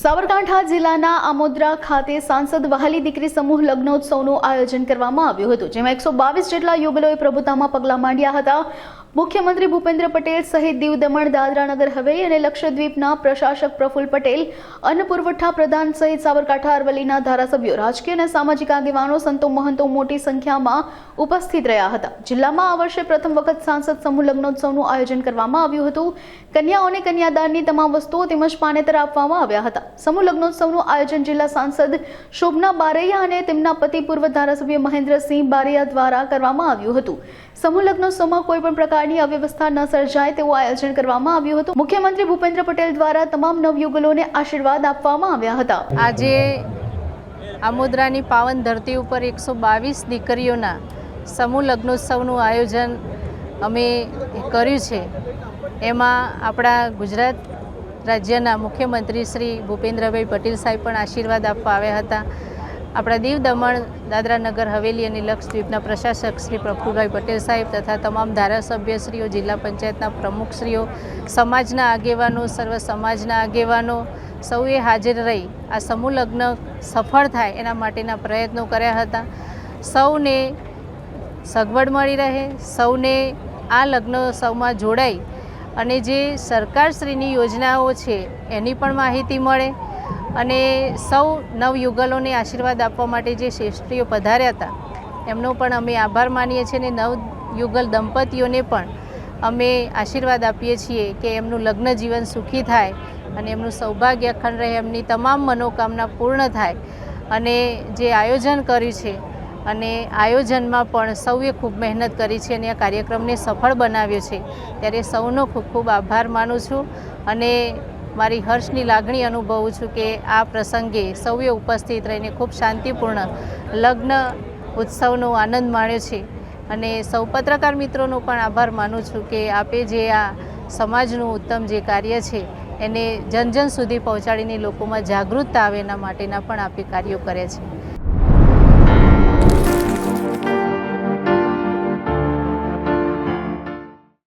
સાબરકાંઠા જિલ્લાના આમોદરા ખાતે સાંસદ વહાલી દીકરી સમૂહ લગ્નોત્સવનું આયોજન કરવામાં આવ્યું હતું, જેમાં 122 જેટલા યુગલોએ પ્રભુતામાં પગલાં માંડ્યા હતા। મુખ્યમંત્રી ભૂપેન્દ્ર પટેલ સહિત દીવ દમણ દાદરા નગર હવેલી અને લક્ષદ્વીપના પ્રશાસક પ્રફુલ્લ પટેલ, અન્ન પુરવઠા પ્રધાન સહિત સાબરકાંઠા અરવલ્લીના ધારાસભ્યો, રાજકીય અને સામાજિક આગેવાનો, સંતો મહંતો મોટી સંખ્યામાં ઉપસ્થિત રહ્યા હતા। જિલ્લામાં આ વર્ષે પ્રથમ વખત સાંસદ સમૂહ લગ્નોત્સવનું આયોજન કરવામાં આવ્યું હતું। કન્યાઓને કન્યાદાનની તમામ વસ્તુઓ તેમજ પાનેતર આપવામાં આવ્યા હતા। સમૂહ લગ્નોત્સવનું આયોજન જિલ્લા સાંસદ શોભના બારૈયા અને તેમના પતિ પૂર્વ ધારાસભ્ય મહેન્દ્રસિંહ બારૈયા દ્વારા કરવામાં આવ્યું હતું। સમૂહ લગ્નોત્સવમાં કોઈ પણ પ્રકારની અવ્યવસ્થા ન સર્જાય તેવું આયોજન કરવામાં આવ્યું હતું। મુખ્યમંત્રી ભૂપેન્દ્ર પટેલ દ્વારા તમામ નવયુગલોને આશીર્વાદ આપવામાં આવ્યા હતા। આજે આમોદરાની પાવન ધરતી ઉપર 122 દીકરીઓના સમૂહ લગ્નોત્સવનું આયોજન અમે કર્યું છે। એમાં આપણા ગુજરાત રાજ્યના મુખ્યમંત્રી શ્રી ભૂપેન્દ્રભાઈ પટેલ સાહેબ પણ આશીર્વાદ આપવા આવ્યા હતા। આપણા દીવ દમણ દાદરા નગર હવેલી અને લક્ષદ્વીપના પ્રશાસક શ્રી પ્રફુલભાઈ પટેલ સાહેબ તથા તમામ ધારાસભ્યશ્રીઓ, જિલ્લા પંચાયતના પ્રમુખશ્રીઓ, સમાજના આગેવાનો, સર્વ સમાજના આગેવાનો સૌએ હાજર રહી આ સમૂહ લગ્ન સફળ થાય એના માટેના પ્રયત્નો કર્યા હતા। સૌને સગવડ મળી રહે, સૌને આ લગ્નોત્સવમાં જોડાઈ અને જે સરકારશ્રીની યોજનાઓ છે એની પણ માહિતી મળે અને સૌ નવયુગલોને આશીર્વાદ આપવા માટે જે શ્રેષ્ઠીઓ પધાર્યા હતા એમનો પણ અમે આભાર માનીએ છીએ અને નવયુગલ દંપતીઓને પણ અમે આશીર્વાદ આપીએ છીએ કે એમનું લગ્ન જીવન સુખી થાય અને એમનું સૌભાગ્ય અખંડ રહે, એમની તમામ મનોકામના પૂર્ણ થાય। અને જે આયોજન કર્યું છે અને આયોજનમાં પણ સૌએ ખૂબ મહેનત કરી છે અને આ કાર્યક્રમને સફળ બનાવ્યો છે, ત્યારે સૌનો ખૂબ ખૂબ આભાર માનું છું અને મારી હર્ષની લાગણી અનુભવું છું કે આ પ્રસંગે સૌએ ઉપસ્થિત રહીને ખૂબ શાંતિપૂર્ણ લગ્ન ઉત્સવનો આનંદ માણ્યો છે। અને સૌ પત્રકાર મિત્રોનો પણ આભાર માનું છું કે આપે જે આ સમાજનું ઉત્તમ જે કાર્ય છે એને જન જન સુધી પહોંચાડીને લોકોમાં જાગૃતતા આવે એના માટેના પણ આપે કાર્યો કરે છે।